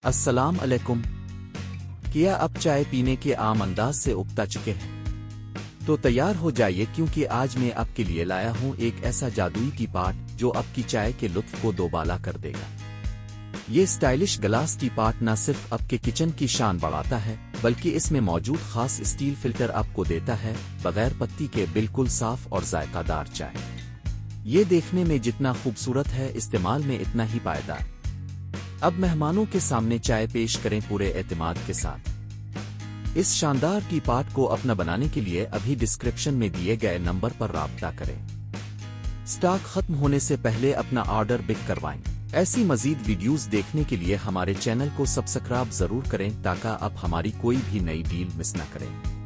अस्सलाम अलैकुम। क्या आप चाय पीने के आम अंदाज से उबता चुके हैं? तो तैयार हो जाइए, क्योंकि आज मैं आपके लिए लाया हूं एक ऐसा जादुई टी पॉट जो आपकी चाय के लुत्फ को दोबाला कर देगा। ये स्टाइलिश ग्लास टी पॉट न सिर्फ आपके किचन की शान बढ़ाता है, बल्कि इसमें मौजूद खास स्टील फिल्टर आपको देता है बगैर पत्ती के बिल्कुल साफ और जायकादार चाय। ये देखने में जितना खूबसूरत है, इस्तेमाल में इतना ही पायदार। अब मेहमानों के सामने चाय पेश करें पूरे एतमाद के साथ। इस शानदार टी पॉट को अपना बनाने के लिए अभी डिस्क्रिप्शन में दिए गए नंबर पर राब्ता करें। स्टॉक खत्म होने से पहले अपना ऑर्डर बुक करवाएं। ऐसी मजीद वीडियोस देखने के लिए हमारे चैनल को सब्सक्राइब जरूर करें ताकि आप हमारी कोई भी नई डील मिस न करें।